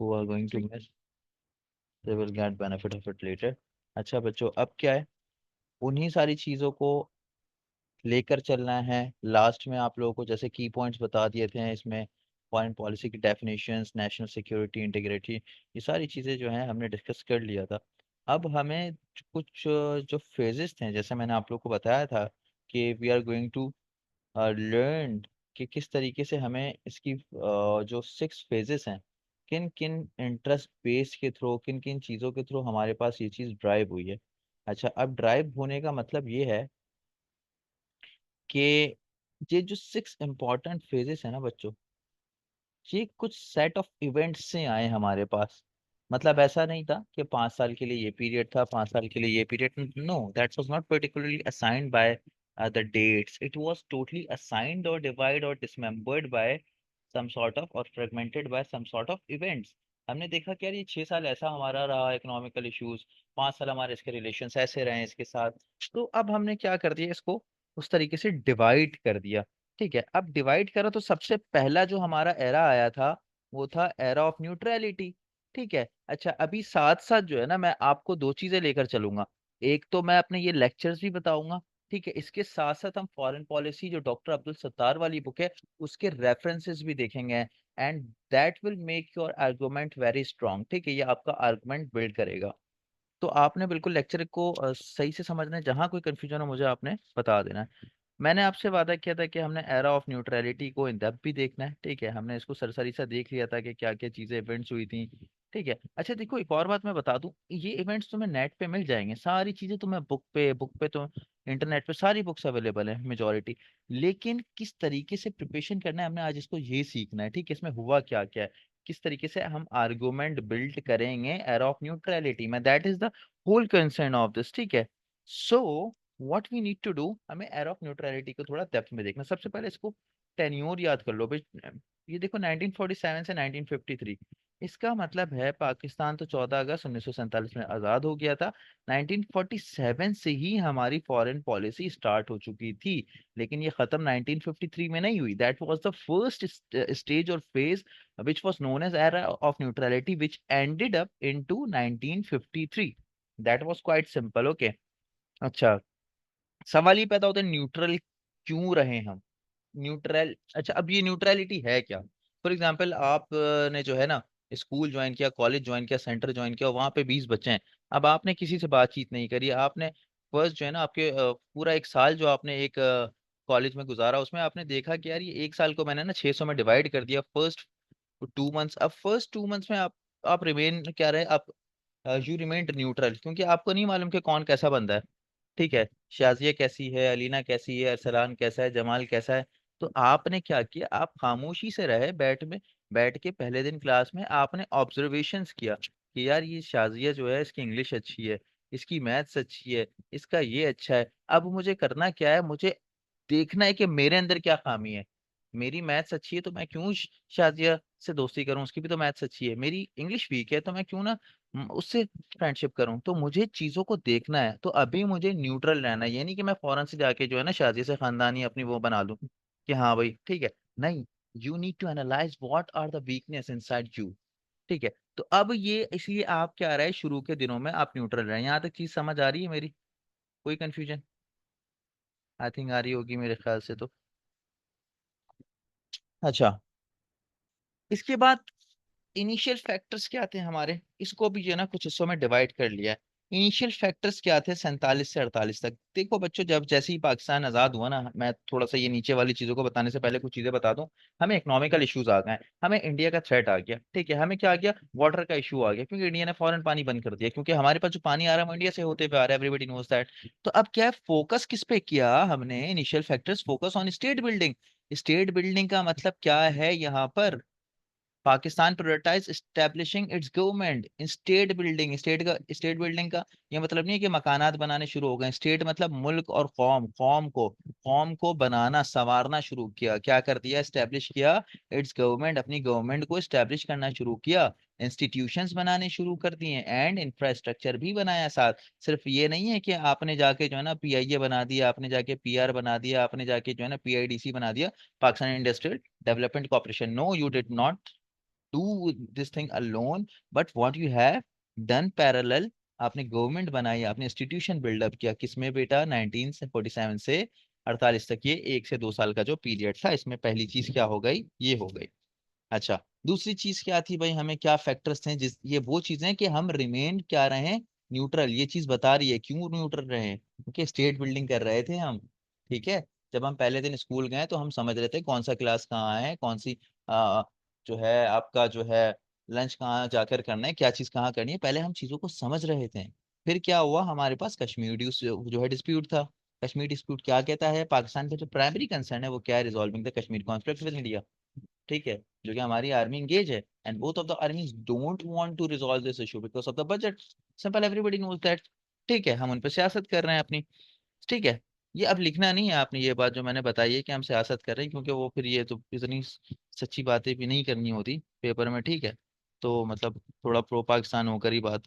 who are going to miss, they will get benefit of it later। अच्छा बच्चों, अब क्या है, उन्हीं सारी चीज़ों को लेकर चलना है। लास्ट में आप लोगों को जैसे की पॉइंट्स बता दिए थे इसमें, फॉरेन पॉलिसी की डेफिनेशंस, नेशनल सिक्योरिटी, इंटीग्रिटी, ये सारी चीज़ें जो हैं हमने डिस्कस कर लिया था। अब हमें कुछ जो फेजेस थे, जैसे मैंने आप लोग को बताया था कि we are going to learn कि किस तरीके से हमें इसकी जो 6 फेजेस हैं, किन किन इंटरेस्ट बेस के थ्रू, किन किन चीज़ों के थ्रू हमारे पास ये चीज़ ड्राइव हुई है। अच्छा, अब ड्राइव होने का मतलब ये है कि ये जो 6 इम्पॉर्टेंट फेजेस है ना बच्चों, ये कुछ सेट ऑफ इवेंट्स से आए हमारे पास। मतलब ऐसा नहीं था कि 5 साल के लिए ये पीरियड था, 5 साल के लिए ये period, no, that was not particularly assigned by the dates, it was totally assigned और डिवाइड और dismembered by some sort of और fragmented by some sort of events. हमने देखा कि यार ये 6 साल ऐसा हमारा रहा इकोनॉमिकल इश्यूज, 5 साल हमारे इसके रिलेशंस ऐसे रहे इसके साथ। तो अब हमने क्या कर दिया, इसको उस तरीके से डिवाइड कर दिया। ठीक है, अब डिवाइड करा तो सबसे पहला जो हमारा एरा आया था वो था एरा ऑफ न्यूट्रलिटी। ठीक है, अच्छा अभी साथ साथ जो है ना मैं आपको दो चीजें लेकर चलूंगा। एक तो मैं अपने ये लेक्चर्स भी बताऊंगा, ठीक है, इसके साथ साथ हम फॉरेन पॉलिसी जो डॉक्टर अब्दुल सत्तार वाली बुक है उसके रेफरेंसेस भी देखेंगे, and that will make your argument very strong. ठीक है, ये आपका आर्गुमेंट बिल्ड करेगा। तो आपने बिल्कुल लेक्चर को सही से समझना है, जहां कोई कंफ्यूजन हो मुझे आपने बता देना है। मैंने आपसे वादा किया था कि हमने एरा ऑफ न्यूट्रलिटी को इन डेप्थ भी देखना है। ठीक है, हमने इसको सरसरी सा देख लिया था कि क्या क्या चीजें इवेंट्स हुई थी। ठीक है, अच्छा देखो एक और बात मैं बता दूं, ये इवेंट्स तुम्हें नेट पे मिल जाएंगे, सारी चीजें तुम्हें बुक पे तो इंटरनेट पे सारी बुक्स अवेलेबल है मेजोरिटी। लेकिन किस तरीके से प्रिपरेशन करना है हमने आज इसको ये सीखना है। ठीक है, इसमें हुआ क्या क्या है, किस तरीके से हम आर्गुमेंट बिल्ड करेंगे एरा ऑफ न्यूट्रलिटी में, that is the whole concern of this. ठीक है, so what we need to do, हमें एरा ऑफ न्यूट्रलिटी को थोड़ा डेप्थ में देखना। सबसे पहले इसको टेन्योर याद कर लो भाई। ये देखो 1947 से 1953, इसका मतलब है पाकिस्तान तो 14 अगस्त 1947 में आज़ाद हो गया था। 1947 से ही हमारी फॉरेन पॉलिसी स्टार्ट हो चुकी थी, लेकिन ये खत्म 1953 में नहीं हुई। That was the first stage और phase which was known as era of neutrality which ended up into 1953। that was quite simple, okay। अच्छा, सवाल ये पैदा होता है न्यूट्रल क्यों रहे हम, न्यूट्रल। अच्छा, अब ये न्यूट्रलिटी है क्या। फॉर एग्जाम्पल आप ने जो है ना स्कूल ज्वाइन किया, कॉलेज ज्वाइन किया, सेंटर ज्वाइन किया, वहां पे 20 बच्चे हैं। अब आपने किसी से बातचीत नहीं करी, आपने फर्स्ट जो है ना आपके पूरा एक साल जो आपने एक कॉलेज में गुजारा, उसमें आपने देखा कि यार ये एक साल को मैंने ना 600 में डिवाइड कर दिया। फर्स्ट 2 मंथ्स, अब फर्स्ट 2 मंथ्स में आप रिमेन क्या रहे, आप यू रिमेन न्यूट्रल, क्योंकि आपको नहीं मालूम कि कौन कैसा बंदा है। ठीक है, शाजिया कैसी है, अलीना कैसी है, अरसलान कैसा है, जमाल कैसा है। तो आपने क्या किया, आप खामोशी से रहे, बैठ के पहले दिन क्लास में आपने ऑब्जर्वेशंस किया कि यार ये शाजिया जो है इसकी इंग्लिश अच्छी है, इसकी मैथ्स अच्छी है, इसका ये अच्छा है। अब मुझे करना क्या है, मुझे देखना है कि मेरे अंदर क्या खामी है। मेरी मैथ्स अच्छी है तो मैं क्यों शाजिया से दोस्ती करूं, उसकी भी तो मैथ्स अच्छी है। मेरी इंग्लिश वीक है तो मैं क्यों ना उससे फ्रेंडशिप करूं। तो मुझे चीजों को देखना है, तो अभी मुझे न्यूट्रल रहना है। ये नहीं कि मैं फौरन से जाके जो है ना शादी से खानदानी अपनी वो बना लूं कि हाँ भाई ठीक है, नहीं। You need to analyse what are the weakness inside you. ठीक है, तो अब ये इसलिए आप क्या रहे, शुरू के दिनों में आप न्यूट्रल रहे। यहाँ तक चीज समझ आ रही है मेरी, कोई कंफ्यूजन आई थिंक आ रही होगी मेरे ख्याल से तो। अच्छा, इसके बाद इनिशियल फैक्टर्स क्या थे हमारे, इसको भी जो है ना कुछ हिस्सों में डिवाइड कर लिया है। इनिशियल फैक्टर्स क्या थे 47 से 48 तक। देखो बच्चों, जब जैसे ही पाकिस्तान आजाद हुआ ना, मैं थोड़ा सा ये नीचे वाली चीजों को बताने से पहले कुछ चीजें बता दूं। हमें इकोनॉमिकल इश्यूज आ गए, हमें इंडिया का थ्रेट आ गया। ठीक है, हमें क्या आ गया, वाटर का इशू आ गया, क्योंकि इंडिया ने फॉरेन पानी बंद कर दिया, क्योंकि हमारे पास जो पानी आ रहा है वो इंडिया से होते हुए आ रहा है, एवरीबॉडी नोज दैट। तो अब क्या है, फोकस किस पे किया हमने, initial factors, focus on state building. State building का मतलब क्या है यहाँ पर, Pakistan prioritise establishing its government in state building. State building का ये मतलब नहीं है कि मकानात बनाने शुरू हो गए। स्टेट मतलब मुल्क और कौम को बनाना संवारना शुरू किया, क्या कर दिया, एस्टेब्लिश किया इट्स गवर्नमेंट, अपनी गवर्नमेंट को एस्टेब्लिश करना शुरू किया। इंस्टीट्यूशंस बनाने शुरू कर दिए एंड इंफ्रास्ट्रक्चर भी बनाया साथ। सिर्फ ये नहीं है कि आपने जाके जो है ना पीआईए बना दिया, आपने जाके पीआर बना दिया, आपने जाके जो है ना पीआईडीसी बना दिया, Pakistan industrial development corporation. No, you did not do this thing alone, but what you have done parallel, आपने गवर्नमेंट बनाई, आपने इंस्टीट्यूशन बिल्डअप किया, किसमें बेटा 1947 से 48 तक, ये 1 से 2 साल का जो पीरियड था, इसमें पहली चीज क्या हो गई, ये हो गई। अच्छा, दूसरी चीज क्या थी भाई, हमें क्या फैक्टर्स थे, जिस ये वो चीजें कि हम रिमेन क्या रहे, न्यूट्रल, ये चीज बता रही है क्यों न्यूट्रल रहे, क्योंकि स्टेट बिल्डिंग कर रहे थे हम। ठीक है, जब हम पहले दिन स्कूल गए तो हम समझ रहे थे कौन सा क्लास कहाँ है, कौन सी आ, जो है आपका जो है लंच कहाँ जाकर करना है, क्या चीज कहाँ करनी है, पहले हम चीजों को समझ रहे थे। फिर क्या हुआ, हमारे पास कश्मीर जो है डिस्प्यूट था। कश्मीर डिस्प्यूट क्या कहता है, पाकिस्तान का जो प्राइमरी कंसर्न है वो क्या है, resolving the Kashmir conflict with India. ठीक है, जो कि हमारी आर्मी इंगेज है, and both of the armies don't want to resolve this issue because of the budget. Simple, everybody knows that. ठीक है, हम उन पर सियासत कर रहे हैं अपनी। ठीक है, ये अब लिखना नहीं है आपने, ये बात जो मैंने बताई है कि हम सियासत कर रहे हैं, क्योंकि वो फिर ये तो इतनी सच्ची बातें भी नहीं करनी होती पेपर में। ठीक है, तो मतलब थोड़ा प्रो पाकिस्तान होकर ही बात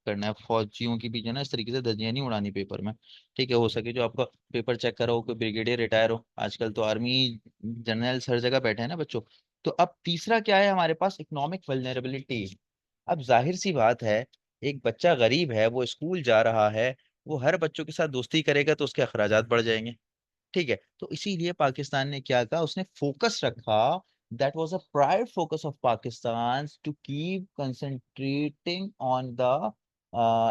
करना है, फौजियों की भी जो है ना इस तरीके से धज्जियां नहीं उड़ानी पेपर में। ठीक है, हो सके जो आपका पेपर चेक करो कोई ब्रिगेडियर रिटायर हो, आजकल तो आर्मी जनरल हर जगह बैठे हैं ना बच्चों। तो अब तीसरा क्या है हमारे पास, इकोनॉमिक वल्नरेबिलिटी। अब जाहिर सी बात है, एक बच्चा गरीब है, वो स्कूल जा रहा है, वो हर बच्चों के साथ दोस्ती करेगा तो उसके अखराजात बढ़ जाएंगे। ठीक है, तो इसीलिए पाकिस्तान ने क्या कहा, उसने फोकस रखा, that was a pride focus of Pakistan to keep concentrating on the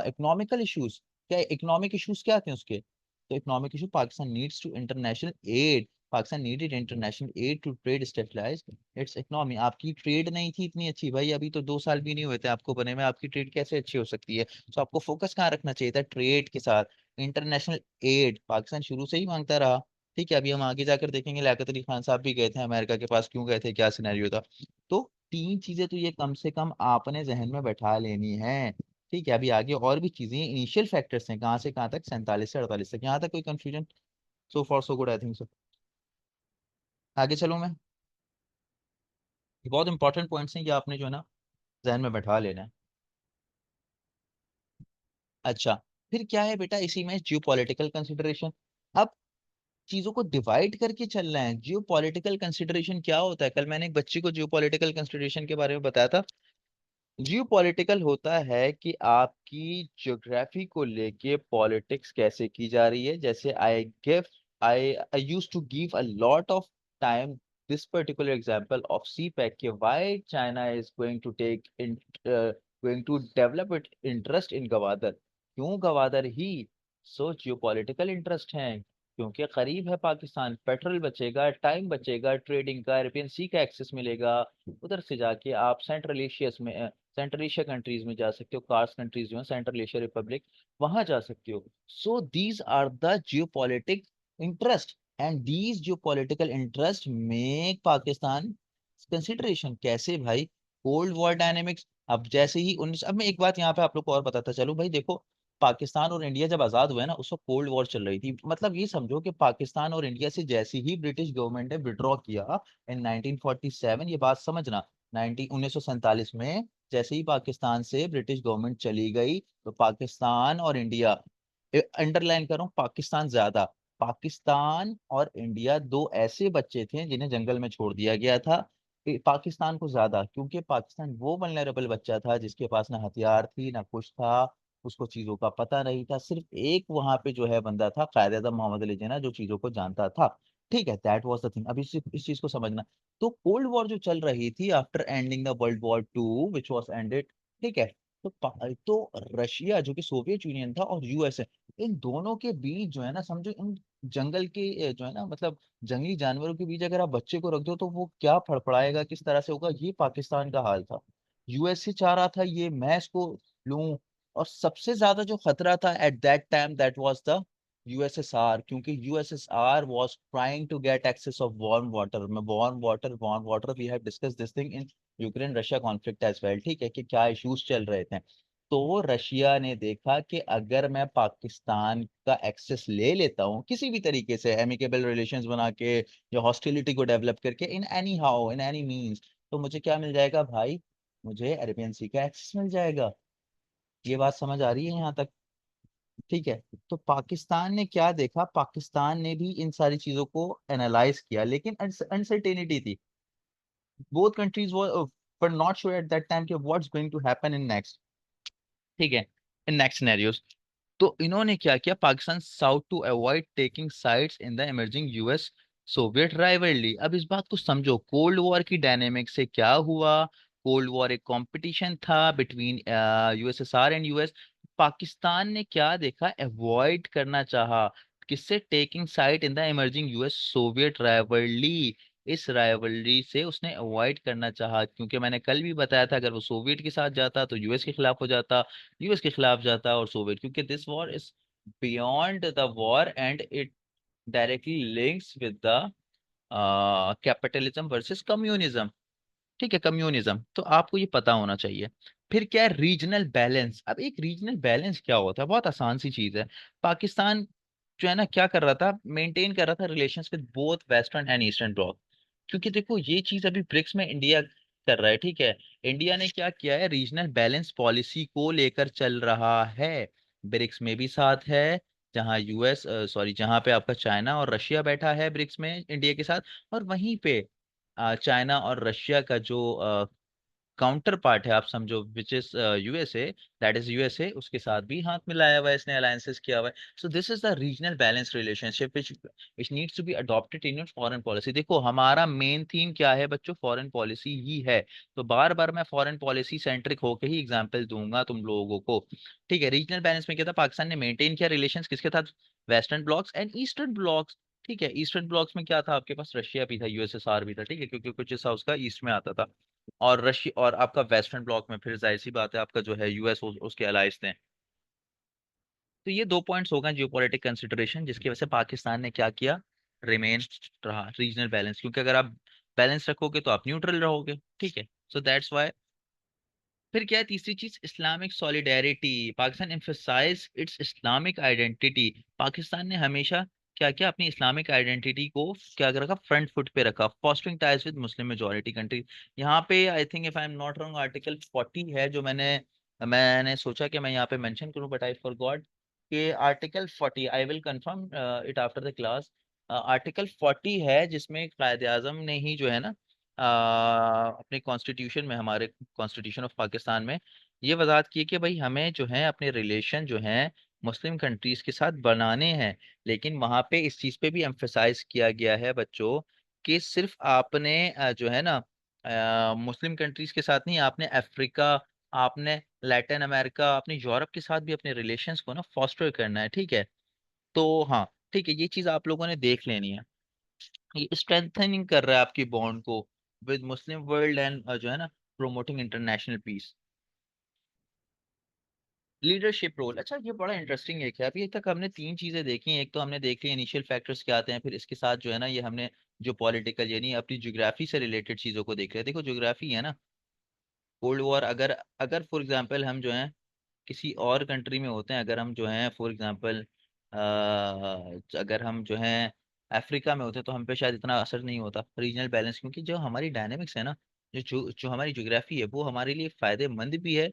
economical issues. क्या इकोनॉमिक इश्यूज क्या थे उसके, तो economic issue, Pakistan needs to international aid, Pakistan needed international aid to trade stabilise its economy. आपकी ट्रेड नहीं थी इतनी अच्छी भाई, अभी तो 2 साल भी नहीं हुए थे आपको बने में, आपकी ट्रेड कैसे अच्छी हो सकती है। तो आपको फोकस कहाँ रखना चाहिए था, ट्रेड के साथ। इंटरनेशनल एड पाकिस्तान शुरू से ही मांगता रहा। ठीक है, अभी हम आगे जाकर देखेंगे, लियाकत अली खान साहब भी गए थे अमेरिका के पास, क्यों गए थे, क्या सिनेरियो था। तो तीन चीजें तो ये कम से कम आपने जहन में बैठा लेनी है। ठीक है, अभी आगे और भी चीजें, इनिशियल फैक्टर्स हैं, कहाँ से कहाँ तक, 47 से 48 तक, यहाँ तक कोई confusion, so for so good I think so. आगे चलूं मैं, ये बहुत इंपॉर्टेंट पॉइंट्स हैं, ये आपने जो है ना जहन में बैठा लेना है। अच्छा, फिर क्या है बेटा इसी में जियो पॉलिटिकल कंसिडरेशन। अब चीजों को डिवाइड करके चलना है। जियो पॉलिटिकल कंसिडरेशन क्या होता है, कल मैंने एक बच्ची को जियो पॉलिटिकल कंसिडरेशन के बारे में बताया था। जियो पॉलिटिकल होता है कि आपकी ज्योग्राफी को लेके पॉलिटिक्स कैसे की जा रही है। जैसे I use to give a lot of time this particular example of CPEC के why China is going to take in going to develop it interest in Gwadar, क्यों गवादर ही, सो जियो पॉलिटिकल इंटरेस्ट है, क्योंकि करीब है Pakistan, petrol बचेगा, time बचेगा, trading का, अरेबियन सी का एक्सेस मिलेगा, उधर से जाके आप सेंट्रल एशिया में, सेंट्रल एशिया कंट्रीज में जा सकते हो, कार्स कंट्रीज जो है सेंट्रल एशिया रिपब्लिक, वहां जा सकते हो। So these are the geopolitic interest, and these geopolitical interest make Pakistan consideration. कैसे भाई, कोल्ड वॉर डायनेमिक्स। अब जैसे ही 19, अब मैं एक बात यहाँ पे आप लोग को और बताता चलूं भाई, देखो पाकिस्तान और इंडिया जब आजाद हुए ना, उस वक्त कोल्ड वॉर चल रही थी। मतलब ये समझो कि पाकिस्तान और इंडिया से जैसे ही ब्रिटिश गवर्नमेंट ने विड्रॉ किया इन 1947, ये बात समझना, 1947 में जैसे ही पाकिस्तान से ब्रिटिश गवर्नमेंट चली गई, तो पाकिस्तान और इंडिया, अंडरलाइन करो पाकिस्तान ज्यादा, पाकिस्तान और इंडिया दो ऐसे बच्चे थे जिन्हें जंगल में छोड़ दिया गया था। पाकिस्तान को ज्यादा, क्योंकि पाकिस्तान वो वल्नरेबल बच्चा था जिसके पास ना हथियार थी ना कुछ था, उसको चीजों का पता नहीं था। सिर्फ एक वहां पे जो है बंदा था, कायदे आज़म मोहम्मद अली जिन्ना, जो चीजों को जानता था। ठीक है, दैट वाज द थिंग। अब इस चीज को समझना। तो कोल्ड वॉर जो चल रही थी after ending the world war 2 which was ended, ठीक है, तो रशिया जो कि सोवियत यूनियन था और यूएसए, इन दोनों के बीच जो है ना, समझो इन जंगल के जो है ना, मतलब जंगली जानवरों के बीच अगर आप बच्चे को रख दो तो वो क्या फड़फड़ाएगा, किस तरह से होगा, ये पाकिस्तान का हाल था। यूएसए चाह रहा था ये मैं इसको लूं, और सबसे ज्यादा जो खतरा था at that time, that was the USSR, क्योंकि USSR was trying to get access of warm water we have discuss this thing in Ukraine Russia conflict as well. ठीक है, कि क्या इश्यूज चल रहे थे। तो रशिया ने देखा कि अगर मैं पाकिस्तान का एक्सेस ले लेता हूँ किसी भी तरीके से, एमिकेबल रिलेशंस बना के या हॉस्टिलिटी को डेवलप करके, in any how in any means, तो मुझे क्या मिल जाएगा भाई, मुझे अरेबियन सी का एक्सेस मिल जाएगा। ये बात समझ आ रही है यहाँ तक। ठीक है, तो पाकिस्तान ने क्या देखा, पाकिस्तान ने भी इन सारी चीजों को एनालाइज किया, लेकिन अनसर्टेनिटी थी। Both countries but not sure at that time कि what's going to happen in next, ठीक है, इन नेक्स्ट सिनेरियोस। तो इन्होंने क्या किया, Pakistan sought to avoid taking sides in the emerging US Soviet rivalry. अब इस बात को समझो, कोल्ड वॉर की डायनेमिक से क्या हुआ। कोल्ड वॉर एक कंपटीशन था between USSR and US. Pakistan ने क्या देखा, अवॉइड करना चाहा, किससे, taking side in the emerging US Soviet rivalry. इस राइवलरी से उसने अवॉइड करना चाहा, क्योंकि मैंने कल भी बताया था अगर वो सोवियत के साथ जाता तो यूएस के खिलाफ हो जाता, यूएस के खिलाफ जाता और सोवियत, क्योंकि this war is beyond the war and it directly links with the capitalism versus communism. ठीक है, कम्युनिज्म, तो आपको ये पता होना चाहिए। फिर क्या है, रीजनल बैलेंस। अब एक रीजनल बैलेंस क्या होता है, बहुत आसान सी चीज है। पाकिस्तान जो है ना क्या कर रहा था, मेंटेन कर रहा था relations with both western and eastern block. क्योंकि देखो ये चीज अभी ब्रिक्स में इंडिया कर रहा है, ठीक है। इंडिया ने क्या किया है, रीजनल बैलेंस पॉलिसी को लेकर चल रहा है। ब्रिक्स में भी साथ है, जहाँ यूएस सॉरी जहाँ पे आपका चाइना और रशिया बैठा है ब्रिक्स में इंडिया के साथ, और वहीं पे चाइना और रशिया का जो काउंटर पार्ट है, आप समझो, which is USA, that is USA, उसके साथ भी हाथ मिलाया हुआ है, इसने अलायंसेस किया हुआ है। So this is the regional balance relationship which needs to be adopted in your foreign policy. देखो हमारा मेन थीम क्या है बच्चों, फॉरेन पॉलिसी ही है। तो बार बार मैं फॉरेन पॉलिसी सेंट्रिक होकर ही एग्जाम्पल दूंगा तुम लोगों को। ठीक है, रीजनल बैलेंस में क्या था, पाकिस्तान ने मेंटेन किया रिलेशन किसके साथ, western blocks and eastern blocks. ठीक है, ईस्टर्न ब्लॉक्स में क्या था, आपके पास रशिया भी था, यूएसएसआर भी था, ठीक है, क्योंकि कुछ हिस्सा उसका ईस्ट में आता था। और रशिया और आपका वेस्टर्न ब्लॉक में फिर जाहिर सी बात है आपका जो है यूएस उसके अलाइज थे। तो ये दो पॉइंट्स हो गए जियोपॉलिटिक कंसिडरेशन, जिसकी वजह से पाकिस्तान ने क्या किया, रिमेन रहा रीजनल बैलेंस, क्योंकि अगर आप बैलेंस रखोगे तो आप न्यूट्रल रहोगे, ठीक है। So that's why. फिर क्या है तीसरी चीज, Islamic solidarity. Pakistan emphasise its Islamic identity. Pakistan ने हमेशा क्या किया, अपनी इस्लामिक आइडेंटिटी को क्या कर रखा, फ्रंट फुट पे रखा। Fostering ties with Muslim majority country. यहाँ पे I think if I am not wrong article 40 है, जो मैंने मैंने सोचा कि मैं यहाँ पे मेंशन करूं, बट आई फॉरगॉट कि article 40, I will confirm it after the class. Article 40 है जिसमें कायद आजम ने ही जो है ना अपने कॉन्स्टिट्यूशन में, हमारे कॉन्स्टिट्यूशन ऑफ पाकिस्तान में ये वजाहत की है कि भाई हमें जो है अपने रिलेशन जो हैं मुस्लिम कंट्रीज के साथ बनाने हैं। लेकिन वहाँ पे इस चीज़ पे भी एम्फेसाइज किया गया है बच्चों कि सिर्फ आपने जो है ना मुस्लिम कंट्रीज के साथ नहीं, आपने अफ्रीका, आपने लैटिन अमेरिका, आपने यूरोप के साथ भी अपने रिलेशंस को ना फॉस्टर करना है, ठीक है। तो हाँ, ठीक है, ये चीज़ आप लोगों ने देख लेनी है। ये स्ट्रेंथनिंग कर रहा है आपकी बॉन्ड को विद मुस्लिम वर्ल्ड एंड जो है ना promoting international peace. Leadership role, अच्छा ये बड़ा इंटरेस्टिंग है। क्या अभी तक हमने तीन चीजें देखी हैं, एक तो हमने देख ली इनिशियल फैक्टर्स क्या आते हैं, फिर इसके साथ जो है ना ये हमने जो पॉलिटिकल यानी अपनी ज्योग्राफी से रिलेटेड चीजों को देख रहे हैं। देखो ज्योग्राफी है ना, कोल्ड वॉर अगर अगर फॉर एग्जांपल हम जो है किसी और कंट्री में होते हैं, अगर हम जो हैं फॉर एग्जांपल अगर हम जो हैं अफ्रीका में होते तो हम पे शायद इतना असर नहीं होता रीजनल बैलेंस, क्योंकि जो हमारी डायनेमिक्स है ना, जो हमारी ज्योग्राफी है वो हमारे लिए फायदेमंद भी है,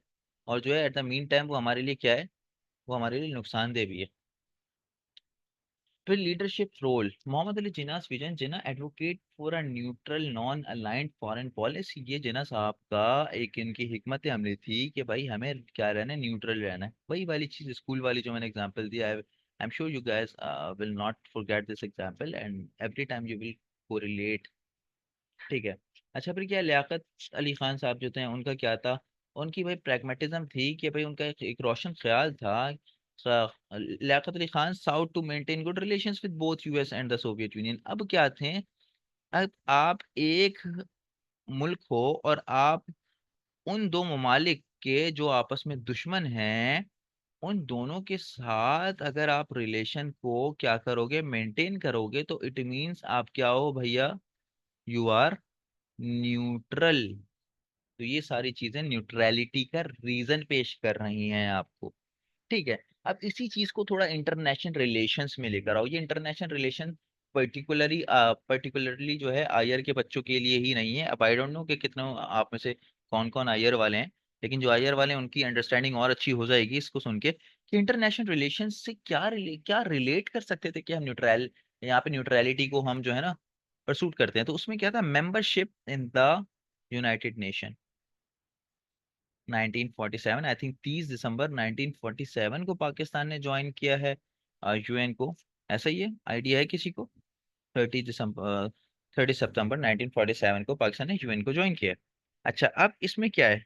और जो है एट द मीन टाइम वो हमारे लिए क्या है, वो हमारे लिए नुकसानदेह भी है। फिर leadership role, Mohammad Ali Jinnah's vision, Jinnah advocate for a neutral non aligned foreign policy. ये जिन्ना साहब का एक इनकी हिकमत अमली थी कि भाई हमें क्या रहना है, न्यूट्रल रहना है। वही वाली चीज स्कूल वाली जो मैंने एग्जांपल दिया है, I am sure you guys will not forget this example and every time you will correlate, ठीक है। अच्छा फिर क्या, लियाकत अली खान साहब जो थे उनका क्या था, उनकी भाई प्रैग्मेटिज्म थी कि भाई उनका एक रोशन ख्याल था। Liaquat Ali Khan sought to maintain good relations with both US and the Soviet Union. अब क्या थे, अब आप एक मुल्क हो और आप उन दो ममालिक के जो आपस में दुश्मन हैं, उन दोनों के साथ अगर आप रिलेशन को क्या करोगे, मेंटेन करोगे, तो इट मीन्स आप क्या हो भैया, यू आर न्यूट्रल। तो ये सारी चीजें न्यूट्रलिटी का रीजन पेश कर रही हैं आपको, ठीक है। अब इसी चीज को थोड़ा इंटरनेशनल रिलेशंस में लेकर आओ। ये इंटरनेशनल रिलेशन पर्टिकुलरली जो है आयर के बच्चों के लिए ही नहीं है। अब आई डोंट नो कि कितने आप में से कौन कौन आयर वाले हैं, लेकिन जो आयर वाले हैं उनकी अंडरस्टैंडिंग और अच्छी हो जाएगी इसको सुन के कि इंटरनेशनल रिलेशन से क्या रिलेट कर सकते थे कि हम न्यूट्रल, यहाँ पे न्यूट्रलिटी को हम जो है ना परसूट करते हैं। तो उसमें क्या था, membership in the United nation. 1947, I think 30 दिसंबर 1947 को पाकिस्तान ने ज्वाइन किया है यूएन को। ऐसा ही है, आइडिया है किसी को? 30 दिसंबर 30 सितंबर 1947 को पाकिस्तान ने यूएन को ज्वाइन किया है। अच्छा, अब इसमें क्या है,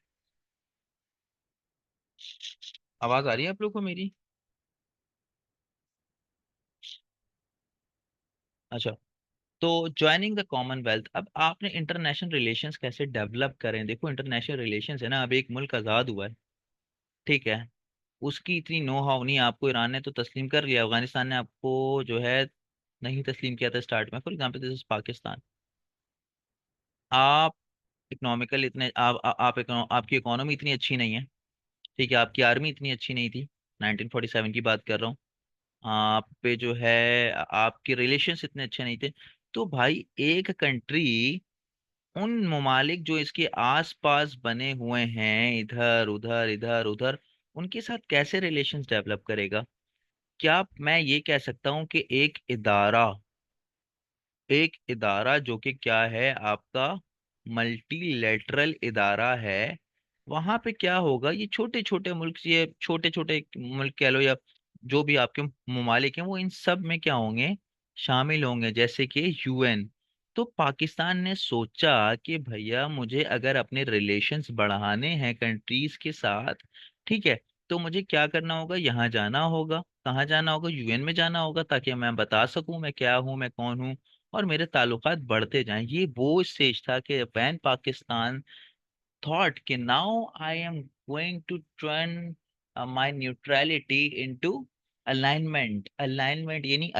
आवाज आ रही है आप लोग को मेरी? अच्छा, तो ज्वाइनिंग द कॉमनवेल्थ, अब आपने इंटरनेशनल रिलेशंस कैसे डेवलप करें? देखो इंटरनेशनल रिलेशंस है ना, अब एक मुल्क आज़ाद हुआ है, ठीक है, उसकी इतनी नो हाउ नहीं, आपको ईरान ने तो तस्लीम कर लिया, अफगानिस्तान ने आपको जो है नहीं तस्लीम किया था स्टार्ट में। For example this is Pakistan. आप इकोनॉमिकल इतने आपकी इकोनॉमी इतनी अच्छी नहीं है, ठीक है, आपकी आर्मी इतनी अच्छी नहीं थी, 1947 की बात कर रहा हूँ। आप पे जो है आपके रिलेशंस इतने अच्छे नहीं थे, तो भाई एक कंट्री उन ममालिक जो इसके आस पास बने हुए हैं, इधर उधर इधर उधर, उनके साथ कैसे रिलेशंस डेवलप करेगा? क्या मैं ये कह सकता हूँ कि एक इदारा जो कि क्या है आपका, मल्टीलेटरल इदारा है, वहां पे क्या होगा, ये छोटे छोटे मुल्क, ये छोटे छोटे मुल्क कह लो या जो भी आपके ममालिक हैं, वो इन सब में क्या होंगे, शामिल होंगे, जैसे कि यूएन। तो पाकिस्तान ने सोचा कि भैया मुझे अगर अपने रिलेशंस बढ़ाने हैं कंट्रीज के साथ, ठीक है, तो मुझे क्या करना होगा, यहाँ जाना होगा, कहाँ जाना होगा, यूएन में जाना होगा, ताकि मैं बता सकूं मैं क्या हूँ, मैं कौन हूँ, और मेरे ताल्लुकात बढ़ते जाएं। ये वो स्टेज था कि वैन पाकिस्तान thought कि now I am going to turn my neutrality into alignment। alignment यानी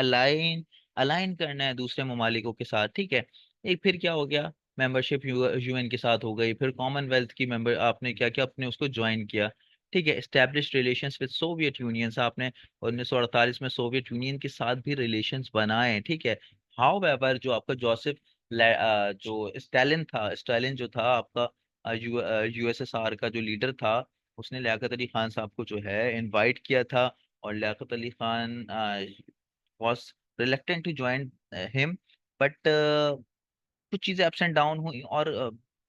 अलाइन करना है दूसरे ममालिकों के साथ, ठीक है। एक फिर क्या हो गया, मेंबरशिप यूएन के साथ हो गई, फिर कॉमनवेल्थ की मेंबर आपने क्या किया, आपने उसको ज्वाइन किया, ठीक है। Establish relations with Soviet union, आपने 1948 में सोवियत यूनियन के साथ भी रिलेशंस बनाए, ठीक है। हाउ एवर जो आपका जोसेफ जो स्टालिन जो था आपका यूएसएसआर का जो लीडर था, उसने लियाकत अली खान साहब को जो है इनवाइट किया था, और Liaquat Ali Khan was reluctant to join him, but कुछ चीजें अप्स एंड डाउन हुई, और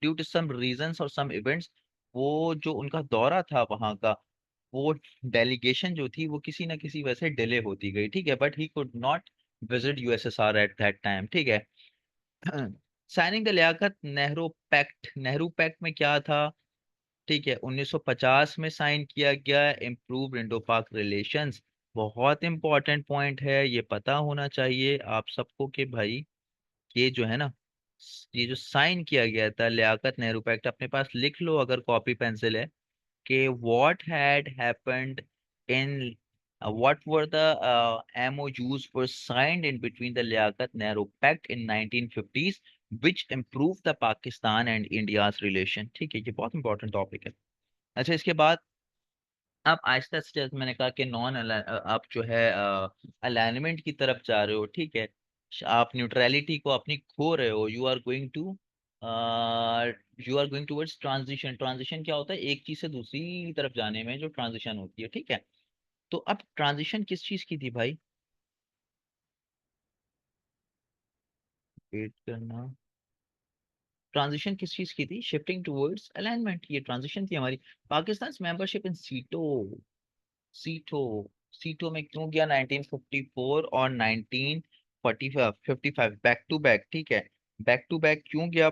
ड्यू टू सम रीजंस और सम इवेंट्स, वो जो उनका दौरा था वहाँ का, वो डेलीगेशन जो थी वो किसी ना किसी वजह से डिले होती गई, ठीक है, but he could not visit USSR at that time, ठीक है। Signing the Liaquat Nehru pact, Nehru pact में क्या था, ठीक है, 1950 में साइन किया गया, इम्प्रूव्ड इंडो पाक रिलेशंस। बहुत इंपॉर्टेंट पॉइंट है, ये पता होना चाहिए आप सबको कि भाई ये जो है ना, ये जो साइन किया गया था लियाकत नेहरू पैक्ट, अपने पास लिख लो अगर कॉपी पेंसिल है, कि what had happened in what were the MOUs were signed in between the Liaquat Nehru Pact in 1950s which improved the Pakistan and India's relation। ठीक है, ये बहुत इंपॉर्टेंट टॉपिक है। अच्छा, इसके बाद आप आहिस्ता आहिस्ता, जैसे मैंने कहा कि आप जो है अलाइनमेंट की तरफ जा रहे हो, ठीक है, आप न्यूट्रलिटी को अपनी खो रहे हो, you are going towards transition. Transition क्या होता है, एक चीज से दूसरी तरफ जाने में जो ट्रांजिशन होती है, ठीक है। तो अब ट्रांजिशन किस चीज की थी भाई, वेट करना, ट्रांजिशन किस चीज की थी, शिफ्टिंग टूवर्ड्स अलाइनमेंट, ये ट्रांजिशन थी हमारी। पाकिस्तान मेंबरशिप इन सीटो, सीटो सीटो में क्यों गया 1954 और 1955, बैक टू बैक, ठीक है, बैक टू बैक क्यों गया,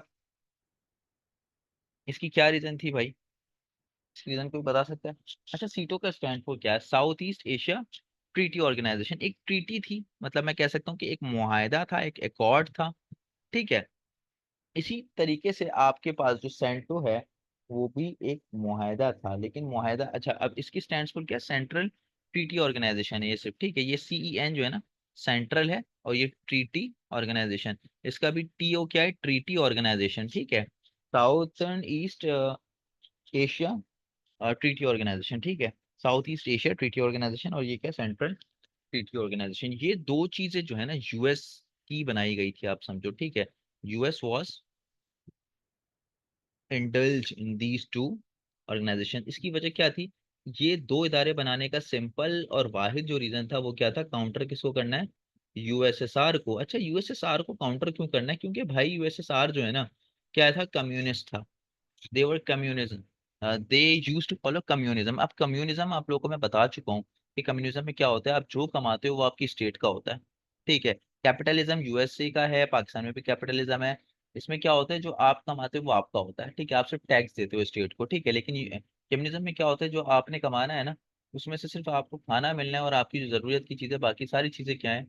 इसकी क्या रीजन थी भाई, इस रीजन को भी बता सकता है? अच्छा, सीटो का स्टैंड फॉर क्या है, South East Asia treaty organisation, एक ट्रीटी थी, मतलब मैं कह सकता हूँ कि एक मुआहदा था, एक एकॉर्ड था, ठीक है। इसी तरीके से आपके पास जो सेंटो है, वो भी एक मुआहदा था, लेकिन मुआहदा, अच्छा, अब इसकी स्टैंड्स फॉर क्या, सेंट्रल ट्रीटी ऑर्गेनाइजेशन है ये सिर्फ, ठीक है, ये CEN जो है ना, सेंट्रल है, और ये ट्रीटी ऑर्गेनाइजेशन, इसका भी TO क्या है, ट्रीटी ऑर्गेनाइजेशन, ठीक है, southern East Asia treaty organisation, ठीक है, South East Asia treaty organisation, और ये क्या, सेंट्रल ट्रीटी ऑर्गेनाइजेशन। ये दो चीजें जो है ना यूएस की बनाई गई थी, आप समझो, ठीक है। US was indulge in these two organisation. इसकी वजह क्या थी, ये दो इदारे बनाने का सिंपल और वाहिद जो रीजन था वो क्या था, काउंटर किसको करना है, यूएसएसआर को। अच्छा, यूएसएसआर को काउंटर क्यों करना है, क्योंकि भाई यूएसएसआर जो है ना, क्या था, कम्युनिस्ट था, they were communism, they use to follow communism. अब कम्युनिज्म आप लोगों को मैं बता चुका हूँ कि कम्युनिज्म में क्या होता है, आप जो कमाते हो वो आपकी स्टेट का होता है। ठीक है। कैपिटलिज्म यूएसए का है, पाकिस्तान में भी कैपिटलिज्म है। इसमें क्या होता है, जो आप कमाते हो वो आपका होता है। ठीक है, आप सिर्फ टैक्स देते हो स्टेट को। ठीक है, लेकिन कम्युनिज्म में क्या होता है, जो आपने कमाना है ना, उसमें से सिर्फ आपको खाना मिलना है, और आपकी जो जरूरत की चीजें, बाकी सारी चीजें क्या है,